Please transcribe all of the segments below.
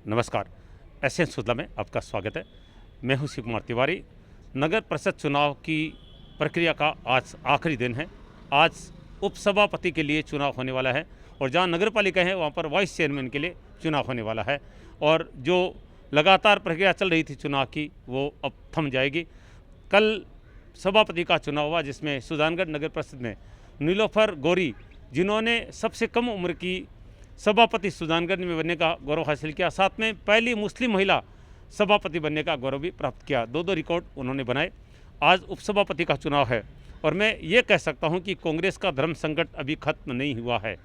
नमस्कार, एसएन सुधा में आपका स्वागत है। मैं हूं शिव कुमार तिवारी। नगर परिषद चुनाव की प्रक्रिया का आज आखिरी दिन है। आज उपसभापति के लिए चुनाव होने वाला है और जहां नगर पालिका है वहां पर वाइस चेयरमैन के लिए चुनाव होने वाला है। और जो लगातार प्रक्रिया चल रही थी चुनाव की वो अब थम जाएगी। कल सभापति का चुनाव हुआ जिसमें सुजानगढ़ नगर परिषद में नीलोफर गौरी, जिन्होंने सबसे कम उम्र की सभापति सुजानगढ़ में बनने का गौरव हासिल किया, साथ में पहली मुस्लिम महिला सभापति बनने का गौरव भी प्राप्त किया। दो रिकॉर्ड उन्होंने बनाए। आज उपसभापति का चुनाव है और मैं ये कह सकता हूं कि कांग्रेस का धर्म संकट अभी खत्म नहीं हुआ है।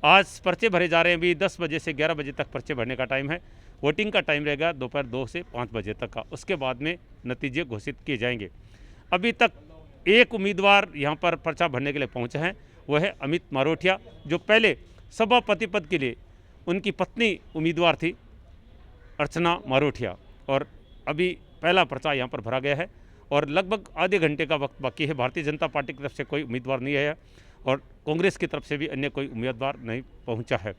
आज पर्चे भरे जा रहे हैं। अभी 10 बजे से 11 बजे तक पर्चे भरने का टाइम है। वोटिंग का टाइम रहेगा दोपहर 2 से 5 बजे तक का। उसके बाद में नतीजे घोषित किए जाएंगे। अभी तक एक उम्मीदवार यहाँ पर पर्चा भरने के लिए पहुँचे हैं, वह है अमित मारोठिया, जो पहले सभापति पद के लिए उनकी पत्नी उम्मीदवार थी अर्चना मारोठिया, और अभी पहला पर्चा यहाँ पर भरा गया है और लगभग आधे घंटे का वक्त बाकी है। भारतीय जनता पार्टी की तरफ से कोई उम्मीदवार नहीं आया और कांग्रेस की तरफ से भी अन्य कोई उम्मीदवार नहीं पहुँचा है।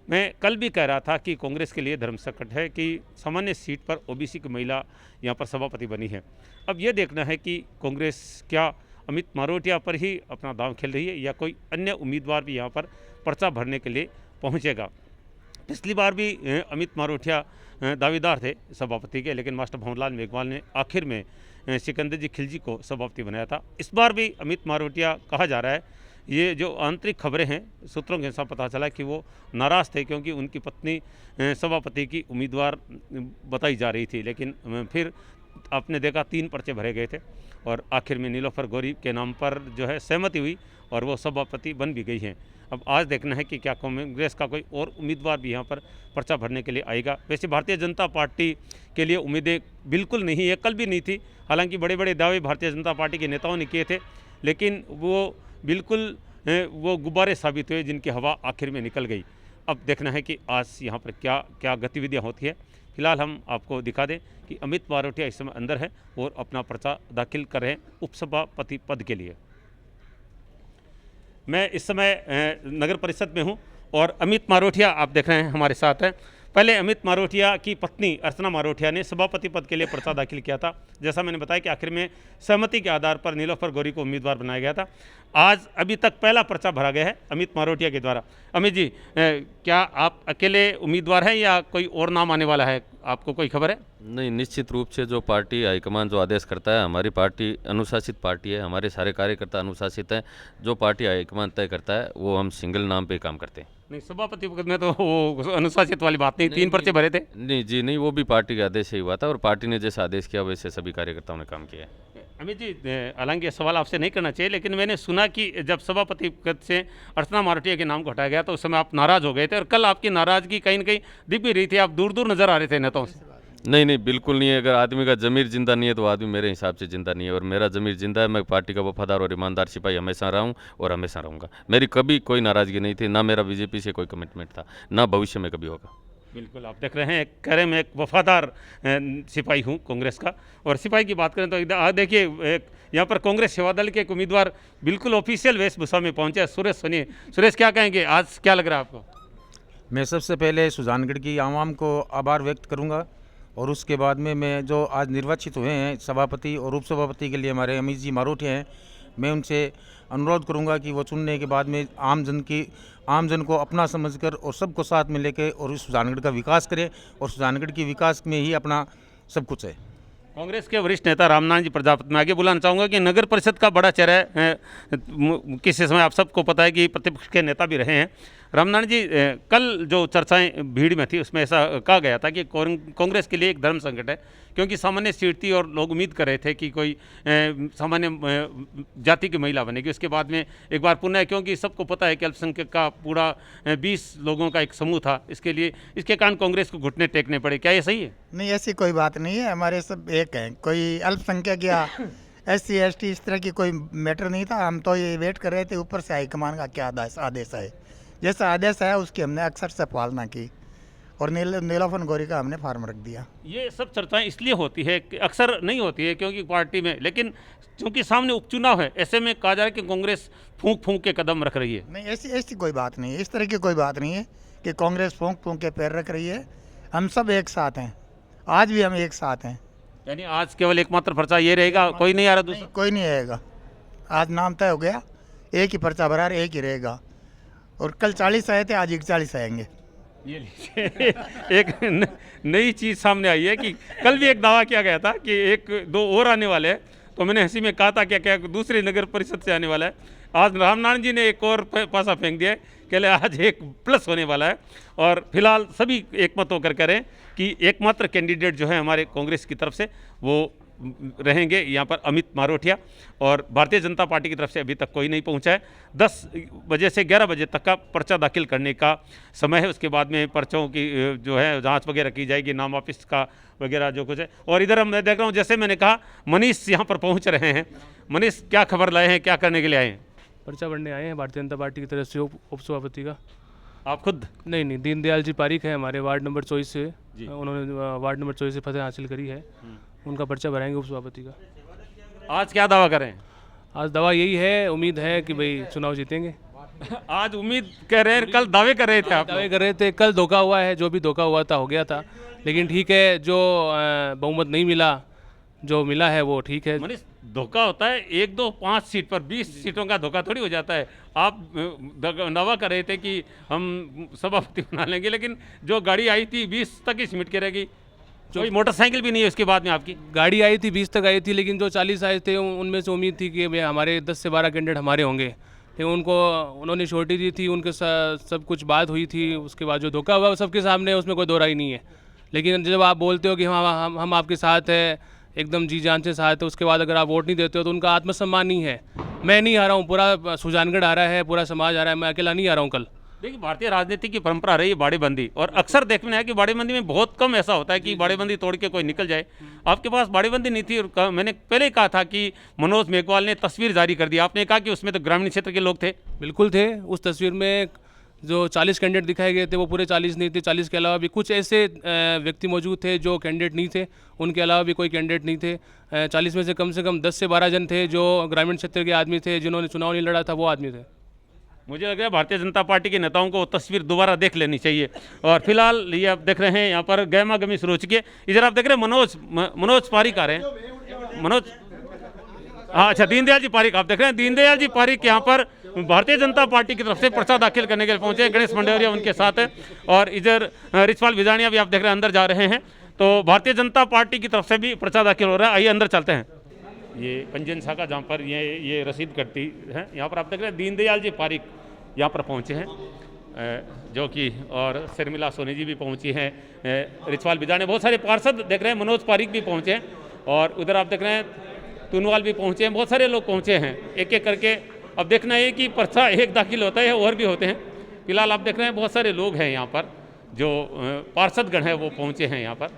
मैं कल भी कह रहा था कि कांग्रेस के लिए धर्म संकट है कि सामान्य सीट पर ओबीसी की महिला यहाँ पर सभापति बनी है। अब ये देखना है कि कांग्रेस क्या अमित मारोठिया पर ही अपना दांव खेल रही है या कोई अन्य उम्मीदवार भी यहाँ पर पर्चा भरने के लिए पहुँचेगा। पिछली बार भी अमित मारोठिया दावेदार थे सभापति के, लेकिन मास्टर भंवरलाल मेघवाल ने आखिर में सिकंदर जी खिलजी को सभापति बनाया था। इस बार भी अमित मारोठिया कहा जा रहा है, ये जो आंतरिक खबरें हैं सूत्रों के अनुसार पता चला कि वो नाराज़ थे क्योंकि उनकी पत्नी सभापति की उम्मीदवार बताई जा रही थी, लेकिन फिर आपने देखा 3 पर्चे भरे गए थे और आखिर में नीलोफर गौरी के नाम पर जो है सहमति हुई और वो सभापति बन भी गई हैं। अब आज देखना है कि क्या कांग्रेस का कोई और उम्मीदवार भी यहाँ पर पर्चा भरने के लिए आएगा। वैसे भारतीय जनता पार्टी के लिए उम्मीदें बिल्कुल नहीं है, कल भी नहीं थी। हालांकि बड़े बड़े दावे भारतीय जनता पार्टी के नेताओं ने किए थे, लेकिन वो बिल्कुल वो गुब्बारे साबित हुए जिनकी हवा आखिर में निकल गई। अब देखना है कि आज यहाँ पर क्या क्या गतिविधियाँ होती है। फिलहाल हम आपको दिखा दें कि अमित मारोठिया इस समय अंदर है और अपना पर्चा दाखिल कर रहे हैं उपसभापति पद के लिए। मैं इस समय नगर परिषद में हूं और अमित मारोठिया आप देख रहे हैं हमारे साथ हैं। पहले अमित मारोठिया की पत्नी अर्चना मारोठिया ने सभापति पद के लिए पर्चा दाखिल किया था। जैसा मैंने बताया कि आखिर में सहमति के आधार पर नीलोफर गौरी को उम्मीदवार बनाया गया था। आज अभी तक पहला पर्चा भरा गया है अमित मारोठिया के द्वारा। अमित जी, क्या आप अकेले उम्मीदवार हैं या कोई और नाम आने वाला है, आपको कोई खबर है? नहीं, निश्चित रूप से जो पार्टी हाईकमान जो आदेश करता है, हमारी पार्टी अनुशासित पार्टी है, हमारे सारे कार्यकर्ता अनुशासित हैं। जो पार्टी हाईकमान तय करता है वो हम सिंगल नाम पे काम करते हैं। नहीं, सभापति पद में तो वो अनुशासित वाली बात नहीं, 3 पर्चे भरे थे। नहीं जी, नहीं, वो भी पार्टी के आदेश से ही हुआ था और पार्टी ने जैसा आदेश किया वैसे सभी कार्यकर्ताओं ने काम किया है। अमित जी, हालांकि ये सवाल आपसे नहीं करना चाहिए, लेकिन मैंने सुना कि जब सभापति पद से अर्चना मारोठिया के नाम को हटाया गया तो उस समय आप नाराज़ हो गए थे और कल आपकी नाराज़गी कहीं न कहीं दिख भी रही थी, आप दूर दूर नजर आ रहे थे नेताओं से। नहीं नहीं, बिल्कुल नहीं है। अगर आदमी का ज़मीर जिंदा नहीं है तो आदमी मेरे हिसाब से जिंदा नहीं है और मेरा ज़मीर जिंदा है। मैं पार्टी का वफादार और ईमानदार सिपाही हमेशा रहा हूँ और हमेशा रहूँगा। मेरी कभी कोई नाराज़गी नहीं थी, ना मेरा बीजेपी से कोई कमिटमेंट था, ना भविष्य में कभी होगा। बिल्कुल, आप देख रहे हैं, कह रहे मैं एक वफादार सिपाही हूँ कांग्रेस का। और सिपाही की बात करें तो देखिए, यहाँ पर कांग्रेस सेवा दल के एक उम्मीदवार बिल्कुल ऑफिशियल वेशभूषा में पहुँचे, सुरेश। सुनिए सुरेश, क्या कहेंगे, आज क्या लग रहा है आपको? मैं सबसे पहले सुजानगढ़ की आवाम को आभार व्यक्त करूंगा और उसके बाद में मैं जो आज निर्वाचित हुए हैं सभापति और उपसभापति के लिए हमारे अमित जी मारोठिया हैं, मैं उनसे अनुरोध करूंगा कि वो चुनने के बाद में आम जन को अपना समझकर और सबको साथ में लेकर और इस सुजानगढ़ का विकास करें और सुजानगढ़ की विकास में ही अपना सब कुछ है। कांग्रेस के वरिष्ठ नेता रामनारायण जी प्रजापति, मैं आगे बुलाना चाहूँगा कि नगर परिषद का बड़ा चेहरा है, किसी समय आप सबको पता है कि प्रतिपक्ष के नेता भी रहे हैं। रामनारायण जी, कल जो चर्चाएं भीड़ में थी उसमें ऐसा कहा गया था कि कांग्रेस के लिए एक धर्म संकट है क्योंकि सामान्य सीट थी और लोग उम्मीद कर रहे थे कि कोई सामान्य जाति की महिला बनेगी। उसके बाद में एक बार पुनः, क्योंकि सबको पता है कि अल्पसंख्यक का पूरा 20 लोगों का एक समूह था, इसके कारण कांग्रेस को घुटने टेकने पड़े। क्या ये सही है? नहीं, ऐसी कोई बात नहीं है। हमारे सब एक हैं, कोई अल्पसंख्यक या SC ST इस तरह की कोई मैटर नहीं था। हम तो ये वेट कर रहे थे ऊपर से हाईकमान का क्या आदेश है। जैसा आदेश आया उसकी हमने अक्सर से पालना की और नीलोफर गौरी का हमने फार्म रख दिया। ये सब चर्चाएं इसलिए होती है, अक्सर नहीं होती है क्योंकि पार्टी में, लेकिन चूंकि सामने उपचुनाव है ऐसे में कहा जा रहा है कि कांग्रेस फूंक फूंक के कदम रख रही है। नहीं, ऐसी कोई बात नहीं है, इस तरह की कोई बात नहीं है कि कांग्रेस फूंक फूंक के पैर रख रही है। हम सब एक साथ हैं, आज भी हम एक साथ हैं। यानी आज केवल एकमात्र पर्चा ये रहेगा, कोई नहीं आ रहा दूसरा? कोई नहीं आएगा, आज नाम तय हो गया, एक ही पर्चा भरा, एक ही रहेगा। और कल 40 आए थे, आज 41 आएंगे। ये लीजिए एक नई चीज़ सामने आई है कि कल भी एक दावा किया गया था कि एक दो और आने वाले हैं, तो मैंने हंसी में कहा था क्या क्या दूसरी नगर परिषद से आने वाला है। आज रामनारायण जी ने एक और पासा फेंक दिया है, कह ले आज एक प्लस होने वाला है। और फिलहाल सभी एकमत होकर कह रहे हैं कि एकमात्र कैंडिडेट जो है हमारे कांग्रेस की तरफ से वो रहेंगे यहाँ पर अमित मारोठिया, और भारतीय जनता पार्टी की तरफ से अभी तक कोई नहीं पहुँचा है। 10 बजे से 11 बजे तक का पर्चा दाखिल करने का समय है, उसके बाद में पर्चों की जो है जांच वगैरह की जाएगी, नाम वापस का वगैरह जो कुछ है। और इधर मैं देख रहा हूँ, जैसे मैंने कहा, मनीष यहाँ पर पहुँच रहे हैं। मनीष, क्या खबर लाए हैं, क्या करने के लिए आए हैं? पर्चा भरने आए हैं भारतीय जनता पार्टी की तरफ से उपसभापति का। आप खुद? नहीं, दीनदयाल जी पारिक है हमारे वार्ड नंबर 24 से, उन्होंने वार्ड नंबर 24 से फतह हासिल करी है, उनका पर्चा भराएंगे उपसभापति का। आज क्या दावा करें? आज दवा यही है, उम्मीद है कि भाई चुनाव जीतेंगे। आज उम्मीद कह रहे हैं, कल दावे कर रहे थे आप? दावे कर रहे थे, कल धोखा हुआ है, जो भी धोखा हुआ था हो गया था, लेकिन ठीक है, जो बहुमत नहीं मिला, जो मिला है वो ठीक है। मनीष, धोखा होता है 1, 2, 5 सीट पर 20 सीटों का धोखा थोड़ी हो जाता है। आप दावा कर रहे थे कि हम सभापति बना लेंगे, लेकिन जो गाड़ी आई थी 20 तक ही सिमट के रहेगी, कोई मोटरसाइकिल भी नहीं है उसके बाद में आपकी। गाड़ी आई थी 20 तक आई थी, लेकिन जो 40 आए थे उनमें से उम्मीद थी कि भाई हमारे 10 से 12 कैंडिडेट हमारे होंगे, लेकिन उन्होंने छोटी दी थी, उनके सब कुछ बात हुई थी, उसके बाद जो धोखा हुआ वो सबके सामने, उसमें कोई दो राय नहीं है। लेकिन जब आप बोलते हो कि हम आपके साथ है, एकदम जी जान से साथ है, उसके बाद अगर आप वोट नहीं देते हो तो उनका आत्मसम्मान नहीं है। मैं नहीं आ रहा हूँ, पूरा सुजानगढ़ आ रहा है, पूरा समाज आ रहा है, मैं अकेला नहीं आ रहा हूँ कल। देखिए, भारतीय राजनीति की परंपरा रही है बाड़ेबंदी, और अक्सर देखने आया कि बाड़ेबंदी में बहुत कम ऐसा होता है कि बाड़ेबंदी तोड़ के कोई निकल जाए। आपके पास बाड़ेबंदी नहीं थी, और मैंने पहले ही कहा था कि मनोज मेघवाल ने तस्वीर जारी कर दी। आपने कहा कि उसमें तो ग्रामीण क्षेत्र के लोग थे। बिल्कुल थे, उस तस्वीर में जो 40 कैंडिडेट दिखाए गए थे वो पूरे 40 नहीं थे। 40 के अलावा भी कुछ ऐसे व्यक्ति मौजूद थे जो कैंडिडेट नहीं थे, उनके अलावा भी कोई कैंडिडेट नहीं थे। 40 में से कम 10 से 12 जन थे जो ग्रामीण क्षेत्र के आदमी थे, जिन्होंने चुनाव नहीं लड़ा था, वो आदमी थे। मुझे लग रहा है भारतीय जनता पार्टी के नेताओं को तस्वीर दोबारा देख लेनी चाहिए। और फिलहाल ये आप देख रहे हैं यहाँ पर गहमा गहमी शुरू हो चुकी है। इधर आप देख रहे हैं मनोज पारिक आ रहे हैं। मनोज, हाँ अच्छा, दीनदयाल जी पारिक आप देख रहे हैं। दीनदयाल जी पारिक यहाँ पर भारतीय जनता पार्टी की तरफ से पर्चा दाखिल करने के लिए पहुंचे हैं। गणेश मंडोरिया उनके साथ है, और इधर रिचपाल विजानिया भी आप देख रहे हैं अंदर जा रहे हैं। तो भारतीय जनता पार्टी की तरफ से भी पर्चा दाखिल हो रहा है। आइए अंदर चलते हैं। ये पंजीयन शाखा जहाँ पर ये रसीद कटती है, यहाँ पर आप देख रहे हैं दीनदयाल जी पारिक यहाँ पर पहुँचे हैं, जो कि, और शर्मिला सोनी जी भी पहुँची हैं, रिचपाल विजानिया, बहुत सारे पार्षद देख रहे हैं, मनोज पारिक भी पहुँचे हैं, और उधर आप देख रहे हैं टूनवाल भी पहुँचे हैं, बहुत सारे लोग पहुँचे हैं एक एक करके। अब देखना है कि पर्चा एक दाखिल होता है और भी होते हैं। फिलहाल आप देख रहे हैं बहुत सारे लोग हैं यहाँ पर, जो पार्षदगण हैं वो पहुँचे हैं यहाँ पर।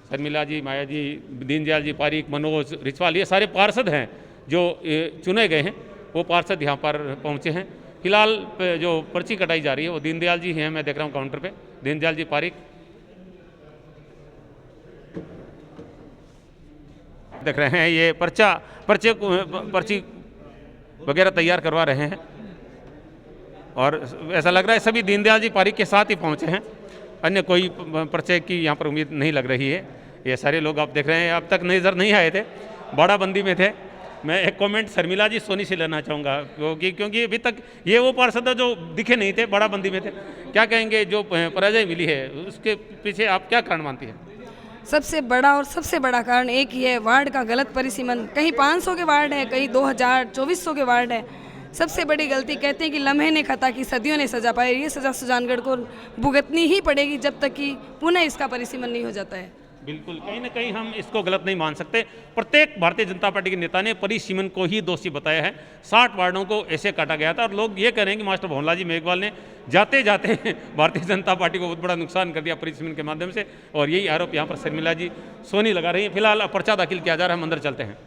शर्मिला जी, माया जी, दीनदयाल जी पारिक, मनोज, रिचपाल, ये सारे पार्षद हैं जो चुने गए हैं, वो पार्षद यहाँ पर पहुँचे हैं। फिलहाल जो पर्ची कटाई जा रही है वो दीनदयाल जी हैं, मैं देख रहा हूँ काउंटर पे, दीनदयाल जी पारिक देख रहे हैं। ये पर्ची वगैरह तैयार करवा रहे हैं, और ऐसा लग रहा है सभी दीनदयाल जी पारिक के साथ ही पहुँचे हैं, अन्य कोई पर्चे की यहाँ पर उम्मीद नहीं लग रही है। ये सारे लोग आप देख रहे हैं अब तक नज़र नहीं आए थे, बाड़ाबंदी में थे। मैं एक कमेंट शर्मिला जी सोनी से लेना चाहूँगा, क्योंकि अभी तक ये वो पार्षद जो दिखे नहीं थे, बाड़ाबंदी में थे। क्या कहेंगे, जो पराजय मिली है उसके पीछे आप क्या कारण मानती हैं? सबसे बड़ा कारण एक ही है, वार्ड का गलत परिसीमन। कहीं 500 के वार्ड है, कहीं 2000 2400 के वार्ड है। सबसे बड़ी गलती, कहते हैं कि लम्हे ने खता कि सदियों ने सजा पाई। ये सजा सुजानगढ़ को भुगतनी ही पड़ेगी जब तक कि पुनः इसका परिसीमन नहीं हो जाता है। बिल्कुल, कहीं ना कहीं हम इसको गलत नहीं मान सकते। प्रत्येक भारतीय जनता पार्टी के नेता ने परिसीमन को ही दोषी बताया है। 60 वार्डों को ऐसे काटा गया था, और लोग ये कह रहे हैं कि मास्टर भंवरलाल जी मेघवाल ने जाते जाते भारतीय जनता पार्टी को बहुत बड़ा नुकसान कर दिया परिसीमन के माध्यम से, और यही आरोप यहाँ पर शर्मिला जी सोनी लगा रही है। फिलहाल पर्चा दाखिल किया जा रहा है, हम अंदर चलते हैं।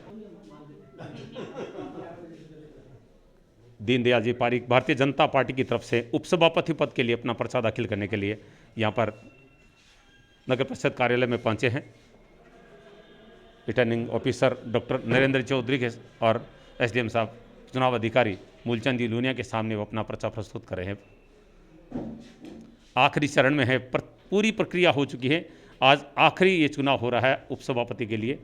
दीनदयाल जी पारिक भारतीय जनता पार्टी की तरफ से उपसभापति पद के लिए अपना पर्चा दाखिल करने के लिए यहाँ पर नगर परिषद कार्यालय में पहुँचे हैं। Returning officer doctor Narendra Chaudhary के और एसडीएम साहब चुनाव अधिकारी मूलचंद जी लूनिया के सामने वो अपना पर्चा प्रस्तुत कर रहे हैं। आखिरी चरण में है, पूरी प्रक्रिया हो चुकी है। आज आखिरी ये चुनाव हो रहा है उपसभापति के लिए।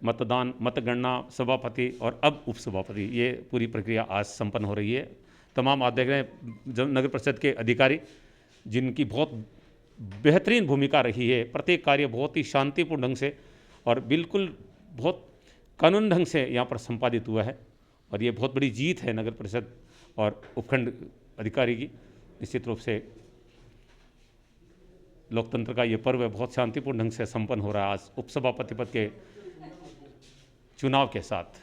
मतदान, मतगणना, सभापति और अब उपसभापति, ये पूरी प्रक्रिया आज संपन्न हो रही है। तमाम आप देख रहे हैं जब नगर परिषद के अधिकारी जिनकी बहुत बेहतरीन भूमिका रही है, प्रत्येक कार्य बहुत ही शांतिपूर्ण ढंग से और बिल्कुल बहुत कानून ढंग से यहाँ पर संपादित हुआ है और ये बहुत बड़ी जीत है नगर परिषद और उपखंड अधिकारी की। निश्चित रूप से लोकतंत्र का ये पर्व बहुत शांतिपूर्ण ढंग से संपन्न हो रहा है आज उपसभापति पद के चुनाव के साथ।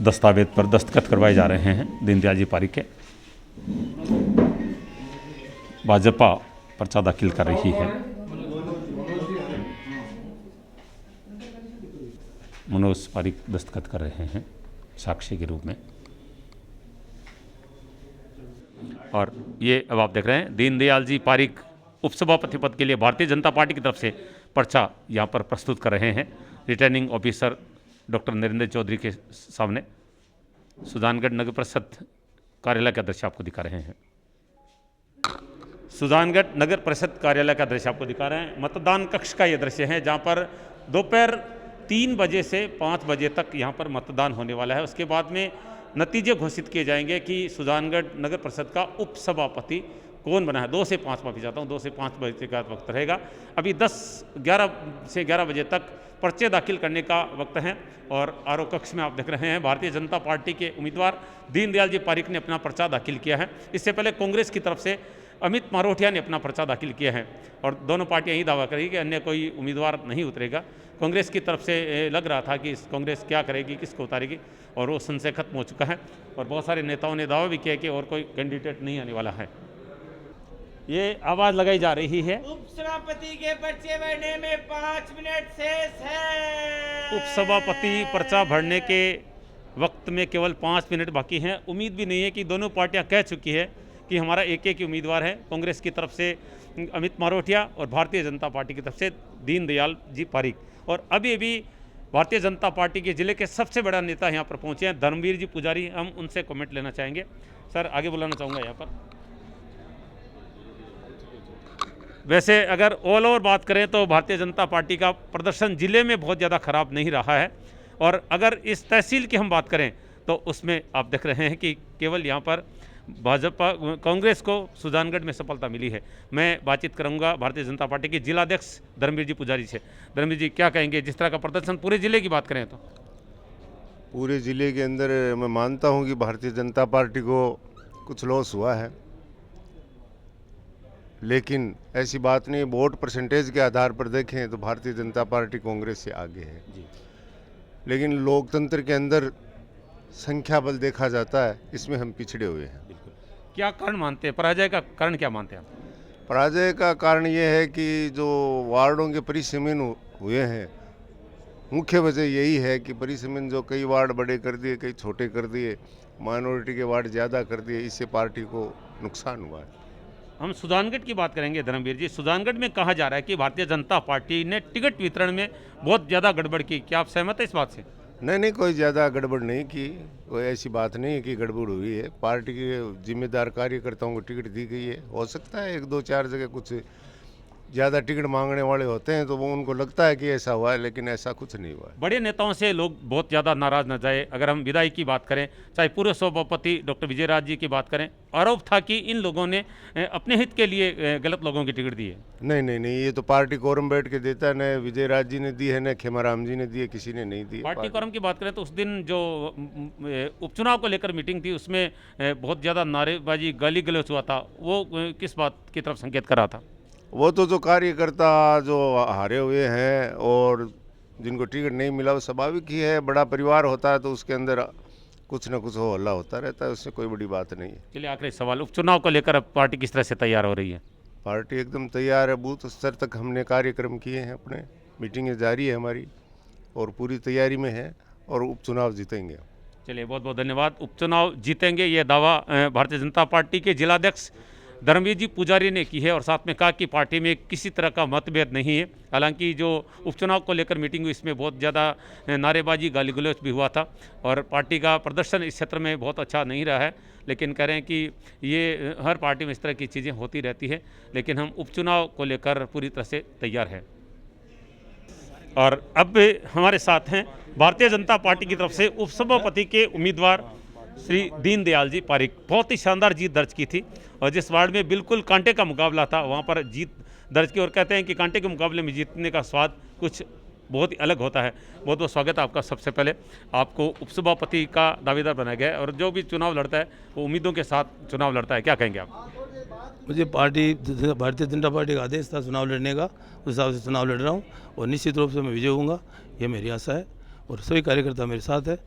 दस्तावेज पर दस्तखत करवाए जा रहे हैं दीनदयाल जी पारीक के। भाजपा पर्चा दाखिल कर रही है। मनोज पारीक दस्तखत कर रहे हैं साक्षी के रूप में। और ये अब आप देख रहे हैं दीनदयाल जी पारीक उपसभापति पद के लिए भारतीय जनता पार्टी की तरफ से पर्चा यहाँ पर प्रस्तुत कर रहे हैं returning officer doctor Narendra Chaudhary के सामने। सुजानगढ़ नगर परिषद कार्यालय का दृश्य आपको दिखा रहे हैं। सुजानगढ़ नगर परिषद कार्यालय का दृश्य आपको दिखा रहे हैं। मतदान कक्ष का ये दृश्य है जहाँ पर दोपहर 3 बजे से 5 बजे तक यहाँ पर मतदान होने वाला है। उसके बाद में नतीजे घोषित किए जाएंगे कि सुजानगढ़ नगर परिषद का उपसभापति कौन बना है। 2 से 5 माफी चाहता हूँ, 2 से 5 बजे का वक्त रहेगा। अभी 11 से 11 बजे तक पर्चे दाखिल करने का वक्त है और आरओ कक्ष में आप देख रहे हैं भारतीय जनता पार्टी के उम्मीदवार दीनदयाल जी पारीक ने अपना पर्चा दाखिल किया है। इससे पहले कांग्रेस की तरफ से अमित मारोठिया ने अपना पर्चा दाखिल किया है और दोनों पार्टियां यही दावा करेगी कि अन्य कोई उम्मीदवार नहीं उतरेगा। कांग्रेस की तरफ से लग रहा था कि कांग्रेस क्या करेगी, किसको उतारेगी, और वो संशय खत्म हो चुका है और बहुत सारे नेताओं ने दावा भी किया कि और कोई कैंडिडेट नहीं आने वाला है। ये आवाज़ लगाई जा रही है उपसभापति के पर्चे भरने में 5 मिनट शेष है। उपसभापति पर्चा भरने के वक्त में केवल 5 मिनट बाकी हैं। उम्मीद भी नहीं है कि दोनों पार्टियां कह चुकी है कि हमारा एक ही उम्मीदवार है। कांग्रेस की तरफ से अमित मारोठिया और भारतीय जनता पार्टी की तरफ से दीनदयाल जी पारीक। और अभी भारतीय जनता पार्टी के जिले के सबसे बड़ा नेता यहाँ पर पहुँचे हैं, धर्मवीर जी पुजारी। हम उनसे कमेंट लेना चाहेंगे। सर, आगे बुलाना चाहूँगा यहाँ पर। वैसे अगर ऑल ओवर बात करें तो भारतीय जनता पार्टी का प्रदर्शन जिले में बहुत ज़्यादा खराब नहीं रहा है और अगर इस तहसील की हम बात करें तो उसमें आप देख रहे हैं कि केवल यहाँ पर भाजपा कांग्रेस को सुजानगढ़ में सफलता मिली है। मैं बातचीत करूंगा भारतीय जनता पार्टी के जिलाध्यक्ष धर्मवीर जी पुजारी से। धर्मवीर जी, क्या कहेंगे जिस तरह का प्रदर्शन पूरे जिले की बात करें तो? पूरे ज़िले के अंदर मैं मानता हूं कि भारतीय जनता पार्टी को कुछ लॉस हुआ है, लेकिन ऐसी बात नहीं। वोट परसेंटेज के आधार पर देखें तो भारतीय जनता पार्टी कांग्रेस से आगे है जी। लेकिन लोकतंत्र के अंदर संख्या बल देखा जाता है, इसमें हम पिछड़े हुए हैं। क्या कारण मानते हैं, पराजय का कारण क्या मानते हैं आप? पराजय का कारण ये है कि जो वार्डों के परिसीमन हुए हैं, मुख्य वजह यही है कि परिसीमन जो कई वार्ड बड़े कर दिए, कई छोटे कर दिए, माइनॉरिटी के वार्ड ज़्यादा कर दिए, इससे पार्टी को नुकसान हुआ है। हम सुजानगढ़ की बात करेंगे धर्मवीर जी। सुजानगढ़ में कहा जा रहा है कि भारतीय जनता पार्टी ने टिकट वितरण में बहुत ज़्यादा गड़बड़ की। क्या आप सहमत हैं इस बात से? नहीं, कोई ज़्यादा गड़बड़ नहीं की। कोई ऐसी बात नहीं है कि गड़बड़ हुई है। पार्टी के जिम्मेदार कार्यकर्ताओं को टिकट दी गई है। हो सकता है 1-2-4 जगह कुछ ज़्यादा टिकट मांगने वाले होते हैं तो वो उनको लगता है कि ऐसा हुआ है, लेकिन ऐसा कुछ नहीं हुआ है। बड़े नेताओं से लोग बहुत ज़्यादा नाराज न जाए। अगर हम विदाई की बात करें, चाहे पूर्व सभापति डॉक्टर विजयराज जी की बात करें, आरोप था कि इन लोगों ने अपने हित के लिए गलत लोगों की टिकट दी है। नहीं, ये तो पार्टी कोरम बैठ के देता है। न विजयराज जी ने दी है, न खेमाराम जी ने दी है, किसी ने नहीं दी। पार्टी कोरम की बात करें तो उस दिन जो उपचुनाव को लेकर मीटिंग थी उसमें बहुत ज़्यादा नारेबाजी, गाली गलौज हुआ था। वो किस बात की तरफ संकेत कर रहा था? वो तो जो कार्यकर्ता जो हारे हुए हैं और जिनको टिकट नहीं मिला, वो स्वाभाविक ही है। बड़ा परिवार होता है तो उसके अंदर कुछ न कुछ हो हल्ला होता रहता है, उससे कोई बड़ी बात नहीं है। चलिए, आखिरी सवाल, उपचुनाव को लेकर अब पार्टी किस तरह से तैयार हो रही है? पार्टी एकदम तैयार है। बूथ स्तर तक हमने कार्यक्रम किए हैं, अपने मीटिंगें जारी है हमारी और पूरी तैयारी में है और उपचुनाव जीतेंगे। चलिए, बहुत बहुत धन्यवाद। उपचुनाव जीतेंगे ये दावा भारतीय जनता पार्टी के जिलाध्यक्ष धर्मवीर जी पुजारी ने की है और साथ में कहा कि पार्टी में किसी तरह का मतभेद नहीं है। हालांकि जो उपचुनाव को लेकर मीटिंग हुई इसमें बहुत ज़्यादा नारेबाजी गाली गलौज भी हुआ था और पार्टी का प्रदर्शन इस क्षेत्र में बहुत अच्छा नहीं रहा है, लेकिन कह रहे हैं कि ये हर पार्टी में इस तरह की चीज़ें होती रहती है, लेकिन हम उपचुनाव को लेकर पूरी तरह से तैयार हैं। और अब हमारे साथ हैं भारतीय जनता पार्टी की तरफ से उपसभापति के उम्मीदवार श्री दीनदयाल जी पारीक। बहुत ही शानदार जीत दर्ज की थी और जिस वार्ड में बिल्कुल कांटे का मुकाबला था वहाँ पर जीत दर्ज की और कहते हैं कि कांटे के मुकाबले में जीतने का स्वाद कुछ बहुत ही अलग होता है। बहुत बहुत स्वागत है आपका। सबसे पहले आपको उपसभापति का दावेदार बनाया गया है और जो भी चुनाव लड़ता है वो उम्मीदों के साथ चुनाव लड़ता है, क्या कहेंगे आप? मुझे भारतीय जनता पार्टी का आदेश था चुनाव लड़ने का, उस हिसाब से चुनाव लड़ रहा हूँ और निश्चित रूप से मैं विजय होऊंगा, ये मेरी आशा है और सभी कार्यकर्ता मेरे साथ है,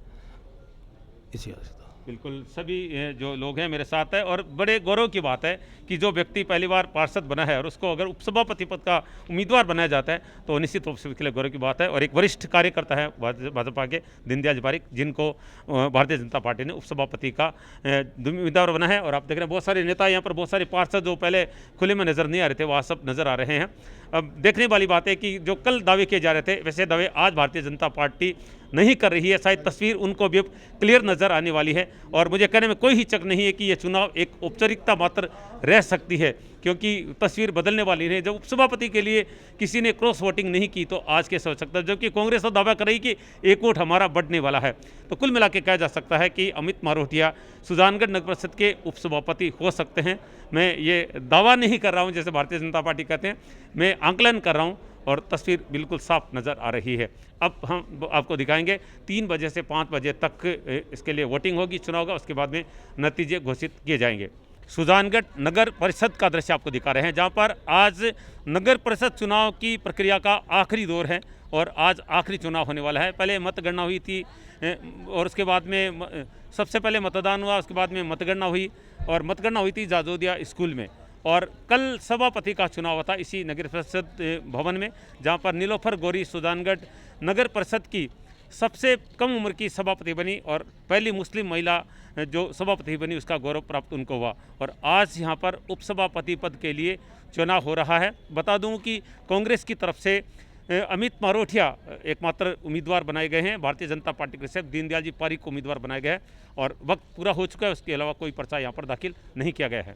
इसी आशा। बिल्कुल सभी जो लोग हैं मेरे साथ है और बड़े गौरव की बात है कि जो व्यक्ति पहली बार पार्षद बना है और उसको अगर उपसभापति पद का उम्मीदवार बनाया जाता है तो निश्चित रूप से उसके लिए गौरव की बात है। और एक वरिष्ठ कार्यकर्ता है भाजपा के दीनदयाल जी पारीक, जिनको भारतीय जनता पार्टी ने उपसभापति का उम्मीदवार बना है। और आप देख रहे हैं बहुत सारे नेता यहाँ पर, बहुत सारे पार्षद जो पहले खुले में नज़र नहीं आ रहे थे वह सब नज़र आ रहे हैं। अब देखने वाली बात है कि जो कल दावे किए जा रहे थे वैसे दावे आज भारतीय जनता पार्टी नहीं कर रही है। शायद तस्वीर उनको भी क्लियर नज़र आने वाली है और मुझे कहने में कोई हिचक नहीं है कि ये चुनाव एक औपचारिकता मात्र रह सकती है, क्योंकि तस्वीर बदलने वाली है। जब उपसभापति के लिए किसी ने क्रॉस वोटिंग नहीं की तो आज कैसे हो सकता है, जबकि कांग्रेस तो दावा कर रही कि एक वोट हमारा बढ़ने वाला है। तो कुल मिला के कहा जा सकता है कि अमित मारोटिया सुजानगढ़ नगर परिषद के उपसभापति हो सकते हैं। मैं ये दावा नहीं कर रहा हूँ जैसे भारतीय जनता पार्टी कहते हैं, मैं आंकलन कर रहा हूँ और तस्वीर बिल्कुल साफ नज़र आ रही है। अब हम आपको दिखाएंगे 3 बजे से 5 बजे तक इसके लिए वोटिंग होगी, चुनाव होगा, उसके बाद में नतीजे घोषित किए जाएंगे। सुजानगढ़ नगर परिषद का दृश्य आपको दिखा रहे हैं, जहां पर आज नगर परिषद चुनाव की प्रक्रिया का आखिरी दौर है और आज आखिरी चुनाव होने वाला है। पहले मतगणना हुई थी और उसके बाद में सबसे पहले मतदान हुआ, उसके बाद में मतगणना हुई और मतगणना हुई थी जाजोदिया स्कूल में। और कल सभापति का चुनाव हुआ था इसी नगर परिषद भवन में, जहां पर नीलोफर गौरी सुजानगढ़ नगर परिषद की सबसे कम उम्र की सभापति बनी और पहली मुस्लिम महिला जो सभापति बनी उसका गौरव प्राप्त उनको हुआ। और आज यहां पर उपसभापति पद के लिए चुनाव हो रहा है। बता दूं कि कांग्रेस की तरफ से अमित मारोटिया एकमात्र उम्मीदवार बनाए गए हैं, भारतीय जनता पार्टी के से दीनदयाल जी पारीक को उम्मीदवार बनाया गया है और वक्त पूरा हो चुका है। उसके अलावा कोई पर्चा यहाँ पर दाखिल नहीं किया गया है।